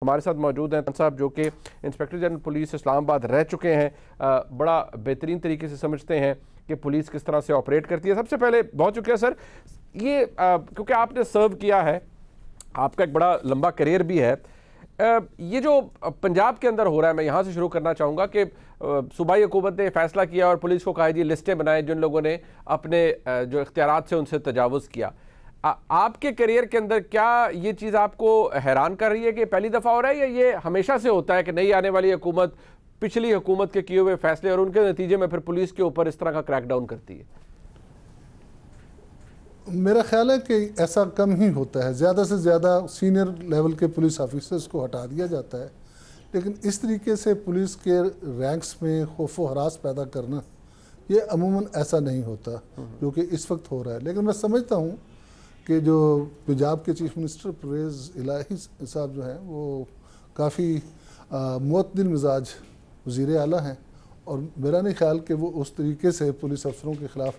हमारे साथ मौजूद हैं साहब, जो कि इंस्पेक्टर जनरल पुलिस इस्लामाबाद रह चुके हैं, बड़ा बेहतरीन तरीके से समझते हैं कि पुलिस किस तरह से ऑपरेट करती है। सबसे पहले बहुत शुक्रिया सर, ये क्योंकि आपने सर्व किया है, आपका एक बड़ा लंबा करियर भी है। ये जो पंजाब के अंदर हो रहा है, मैं यहाँ से शुरू करना चाहूँगा कि सूबाई हुकूमत ने फैसला किया और पुलिस को कहा जी लिस्टें बनाएं जिन लोगों ने अपने जो इख्तियारात से उनसे तजावुज़ किया। आपके करियर के अंदर क्या ये चीज़ आपको हैरान कर रही है कि पहली दफ़ा हो रहा है, या ये हमेशा से होता है कि नई आने वाली हुकूमत पिछली हुकूमत के किए हुए फैसले और उनके नतीजे में फिर पुलिस के ऊपर इस तरह का क्रैकडाउन करती है? मेरा ख्याल है कि ऐसा कम ही होता है। ज़्यादा से ज़्यादा सीनियर लेवल के पुलिस ऑफिसर्स को हटा दिया जाता है, लेकिन इस तरीके से पुलिस के रैंक्स में खौफ व हरास पैदा करना ये अमूमन ऐसा नहीं होता जो कि इस वक्त हो रहा है। लेकिन मैं समझता हूँ कि जो पंजाब के चीफ मिनिस्टर परवेज़ इलाही साहब जो हैं वो काफ़ी मुतदिल मिजाज वज़ीर आला हैं, और मेरा नहीं ख्याल कि वो उस तरीके से पुलिस अफसरों के ख़िलाफ़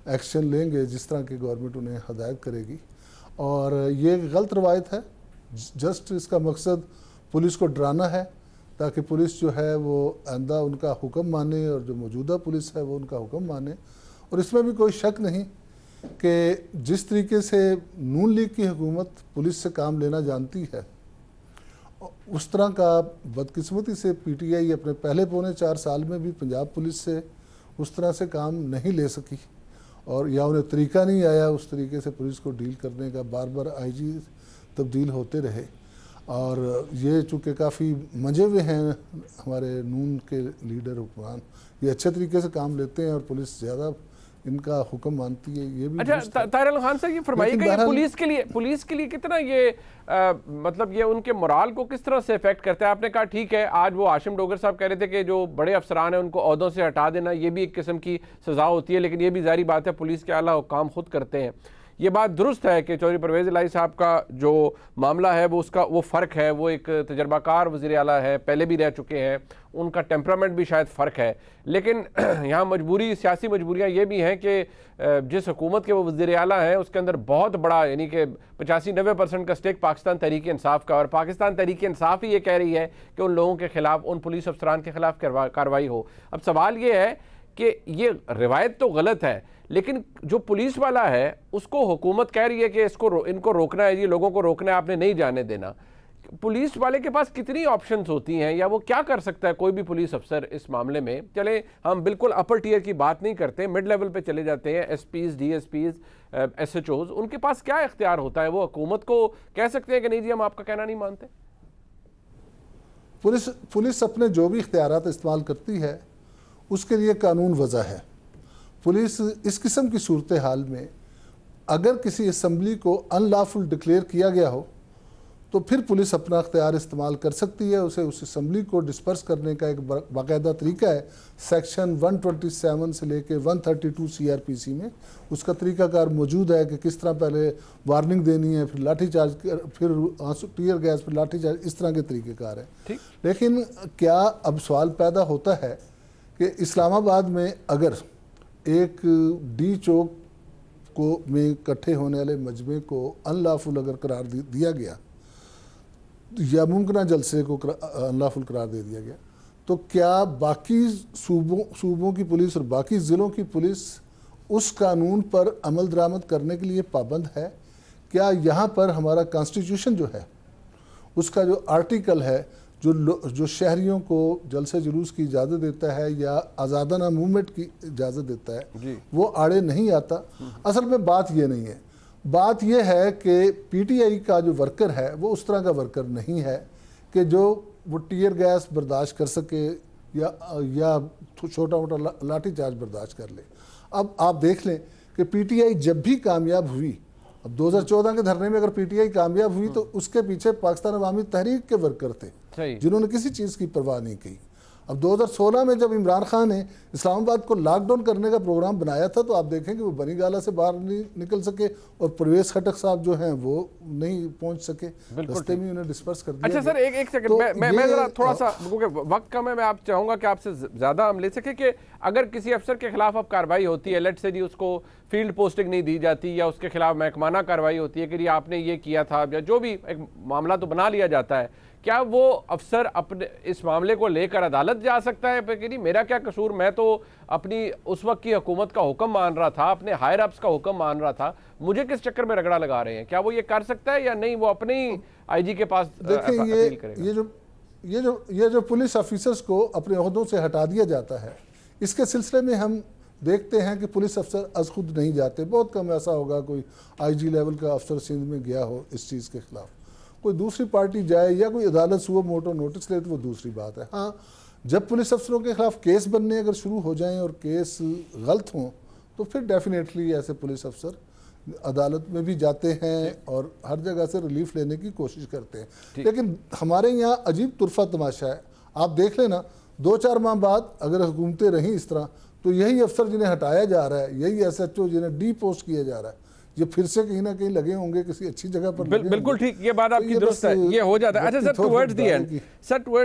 एक्शन लेंगे जिस तरह की गवर्नमेंट उन्हें हदायत करेगी। और ये गलत रवायत है। जस्ट इसका मकसद पुलिस को डराना है ताकि पुलिस जो है वो आइंदा उनका हुक्म माने और जो मौजूदा पुलिस है वो उनका हुक्म माने। और इसमें भी कोई शक नहीं कि जिस तरीके से नून लीग की हुकूमत पुलिस से काम लेना जानती है, उस तरह का बदकिस्मती से पीटीआई अपने पहले पौने 4 साल में भी पंजाब पुलिस से उस तरह से काम नहीं ले सकी, और या उन्हें तरीका नहीं आया उस तरीके से पुलिस को डील करने का। बार बार आईजी तब्दील होते रहे, और ये चूँकि काफ़ी मंजे हुए हैं हमारे नून के लीडर हुक्मरान, ये अच्छे तरीके से काम लेते हैं और पुलिस ज़्यादा इनका हुक्म मानती है। ये भी अच्छा ताहिर खान साहब, ये फरमाइएगा पुलिस के लिए कितना ये मतलब ये उनके मोराल को किस तरह से इफेक्ट करता है? आपने कहा ठीक है, आज वो हाशिम डोगर साहब कह रहे थे कि जो बड़े अफसरान हैं उनको ओहदों से हटा देना ये भी एक किस्म की सजा होती है, लेकिन ये भी जाहिर बात है पुलिस के आला हुक्काम खुद करते हैं। ये बात दुरुस्त है कि चौधरी परवेज़ इलाही साहब का जो मामला है वो उसका वो फ़र्क है, वो एक तजर्बाकार वज़ीर आला है, पहले भी रह चुके हैं, उनका टेम्परामेंट भी शायद फ़र्क है। लेकिन यहाँ मजबूरी, सियासी मजबूरियाँ ये भी हैं कि जिस हुकूमत के वो वज़ीर आला हैं उसके अंदर बहुत बड़ा यानी कि 85-90% का स्टेक पाकिस्तान तहरीक इंसाफ का, और पाकिस्तान तहरीक इंसाफ ही ये कह रही है कि उन लोगों के ख़िलाफ़, उन पुलिस अफसरान के ख़िलाफ़ कार्रवाई हो। अब सवाल ये है कि ये रिवायत तो गलत है, लेकिन जो पुलिस वाला है उसको हुकूमत कह रही है कि इनको रोकना है, ये लोगों को रोकना है, आपने नहीं जाने देना। पुलिस वाले के पास कितनी ऑप्शंस होती हैं, या वो क्या कर सकता है कोई भी पुलिस अफसर इस मामले में? चले हम बिल्कुल अपर टीयर की बात नहीं करते, मिड लेवल पे चले जाते हैं, एसपीज, डीएसपीज, एसएचओज, उनके पास क्या इख्तियार होता है? वो हुकूमत को कह सकते हैं कि नहीं जी हम आपका कहना नहीं मानते? पुलिस अपने जो भी इख्तियारात इस्तेमाल करती है उसके लिए कानून वज़ा है। पुलिस इस किस्म की सूरत हाल में अगर किसी असम्बली को अनलॉफुल डिक्लेयर किया गया हो तो फिर पुलिस अपना अख्तियार इस्तेमाल कर सकती है। उसे उस असम्बली को डिस्पर्स करने का एक बाकायदा तरीका है। सेक्शन 127 से लेके 132 सीआरपीसी में उसका तरीकाकार मौजूद है कि किस तरह पहले वार्निंग देनी है, फिर लाठीचार्ज, फिर टीयर गैस, फिर लाठीचार्ज, इस तरह के तरीक़ेकार है। लेकिन क्या अब सवाल पैदा होता है कि इस्लामाबाद में अगर एक डी चौक को में इकट्ठे होने वाले मजमे को अनलॉफुल अगर करार दिया गया या मुमकिन जलसे को अनलॉफुल करार दे दिया गया, तो क्या बाकी सूबों की पुलिस और बाकी ज़िलों की पुलिस उस कानून पर अमल दरामद करने के लिए पाबंद है? क्या यहाँ पर हमारा कॉन्स्टिट्यूशन जो है उसका जो आर्टिकल है जो शहरियों को जलसे जुलूस की इजाज़त देता है या आज़ादाना मूवमेंट की इजाज़त देता है, वो आड़े नहीं आता? असल में बात ये नहीं है। बात यह है कि पीटीआई का जो वर्कर है वो उस तरह का वर्कर नहीं है कि जो वो टीयर गैस बर्दाश्त कर सके या छोटा मोटा लाठीचार्ज बर्दाश्त कर ले। अब आप देख लें कि पीटीआई जब भी कामयाब हुई, अब 2014 के धरने में अगर पीटीआई कामयाब हुई तो उसके पीछे पाकिस्तान अवामी तहरीक के वर्कर थे जिन्होंने किसी चीज़ की परवाह नहीं की। अब 2016 में जब इमरान खान ने इस्लामाबाद को लॉकडाउन करने का प्रोग्राम बनाया था तो आप देखें कि वो बनी गाला से बाहर नहीं निकल सके और परवेज खटक साहब जो हैं वो नहीं पहुंच सके, रास्ते में उन्हें डिस्पर्स कर दिया। अच्छा सर एक सेकंड, तो मैं जरा थोड़ा सा, क्योंकि वक्त कम है, मैं आप चाहूँगा कि आपसे ज़्यादा हम ले सके कि अगर किसी अफसर के खिलाफ अब कार्रवाई होती है, लेट से जी उसको फील्ड पोस्टिंग नहीं दी जाती या उसके खिलाफ महकमाना कार्रवाई होती है कि आपने ये किया था, या जो भी एक मामला तो बना लिया जाता है क्या वो अफसर अपने इस मामले को लेकर अदालत जा सकता है कि नहीं मेरा क्या कसूर, मैं तो अपनी उस वक्त की हुकूमत का हुक्म मान रहा था, अपने हायर अप्स का हुक्म मान रहा था, मुझे किस चक्कर में रगड़ा लगा रहे हैं? क्या वो ये कर सकता है या नहीं? वो अपने ही आईजी के पास देखिए ये जो पुलिस ऑफिसर्स को अपने ओहदों से हटा दिया जाता है, इसके सिलसिले में हम देखते हैं कि पुलिस अफसर अज खुद नहीं जाते। बहुत कम ऐसा होगा कोई आईजी लेवल का अफसर सिंध में गया हो इस चीज़ के खिलाफ, कोई दूसरी पार्टी जाए या कोई अदालत सुबह मोटो नोटिस ले तो वो दूसरी बात है। हाँ, जब पुलिस अफसरों के खिलाफ केस बनने अगर शुरू हो जाएं और केस गलत हों तो फिर डेफिनेटली ऐसे पुलिस अफसर अदालत में भी जाते हैं और हर जगह से रिलीफ लेने की कोशिश करते हैं। लेकिन हमारे यहाँ अजीब तुरफा तमाशा है, आप देख लेना 2-4 माह बाद अगर हुकूमतें रहीं इस तरह तो यही अफसर जिन्हें हटाया जा रहा है, यही SHO जिन्हें डी पोस्ट किया जा रहा है, ये फिर से कहीं ना कहीं लगे होंगे किसी अच्छी जगह पर। बिल्कुल ठीक, ये बात आपकी दुरुस्त है, ये हो जाता है। अच्छा सर, टुवर्ड्स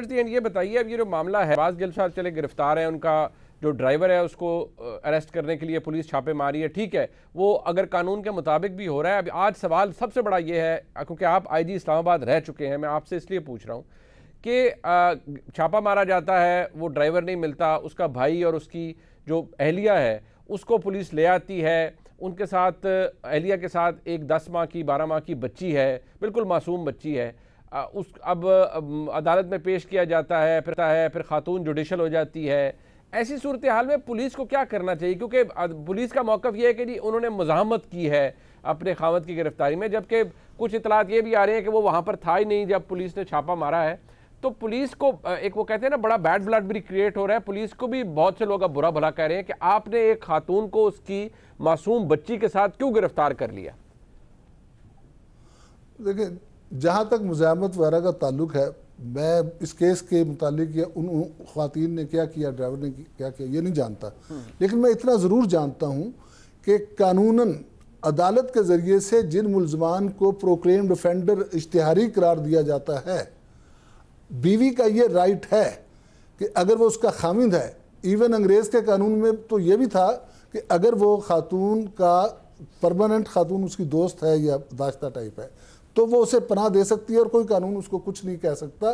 द एंड ये बताइए, अब ये जो मामला है, बाज गिल साहब चले गिरफ्तार है, उनका जो ड्राइवर है उसको अरेस्ट करने के लिए पुलिस छापे मारी है, ठीक है, वो अगर कानून के मुताबिक भी हो रहा है। अब आज सवाल सबसे बड़ा ये है, क्योंकि आप IG इस्लामाबाद रह चुके हैं, मैं आपसे इसलिए पूछ रहा हूँ कि छापा मारा जाता है, वो ड्राइवर नहीं मिलता, उसका भाई और उसकी जो अहलिया है उसको पुलिस ले आती है, उनके साथ अहलिया के साथ एक 10 माह की 12 माह की बच्ची है, बिल्कुल मासूम बच्ची है, उस अब अदालत में पेश किया जाता है, फिर खातून जुडिशल हो जाती है। ऐसी सूरत हाल में पुलिस को क्या करना चाहिए? क्योंकि पुलिस का मौक़िफ़ ये है कि जी उन्होंने मुज़ाहमत की है अपने खावत की गिरफ्तारी में, जबकि कुछ इतलात ये भी आ रही हैं कि वो वहाँ पर था ही नहीं जब पुलिस ने छापा मारा है। तो पुलिस को एक वो कहते हैं ना, बड़ा बैड ब्लड भी क्रिएट हो रहा है, पुलिस को भी बहुत से लोग अब बुरा भला कह रहे हैं कि आपने एक खातून को उसकी मासूम बच्ची के साथ क्यों गिरफ्तार कर लिया? देखिए, जहाँ तक मुज़ाहमत वगैरह का ताल्लुक है, मैं इस केस के मुतालिक या उन ख़वातीन ने क्या किया, ड्राइवर ने क्या किया, ये नहीं जानता, लेकिन मैं इतना ज़रूर जानता हूँ कि कानूनन अदालत के ज़रिए से जिन मुल्ज़मान को प्रोक्लेम्ड ऑफेंडर इश्तिहारी करार दिया जाता है, बीवी का ये राइट है कि अगर वो उसका खामिद है, इवन अंग्रेज़ के कानून में तो ये भी था कि अगर वो खातून का परमानेंट खातून उसकी दोस्त है या दाश्ता टाइप है तो वो उसे पनाह दे सकती है और कोई कानून उसको कुछ नहीं कह सकता।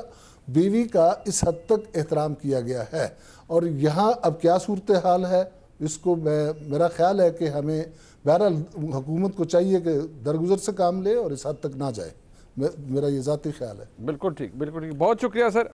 बीवी का इस हद तक एहतराम किया गया है। और यहाँ अब क्या सूरत हाल है, इसको मेरा ख्याल है कि हमें बहरहाल हुकूमत को चाहिए कि दरगुजर से काम ले और इस हद तक ना जाए, मेरा ये ज़ाती ख्याल है। बिल्कुल ठीक, बहुत शुक्रिया सर।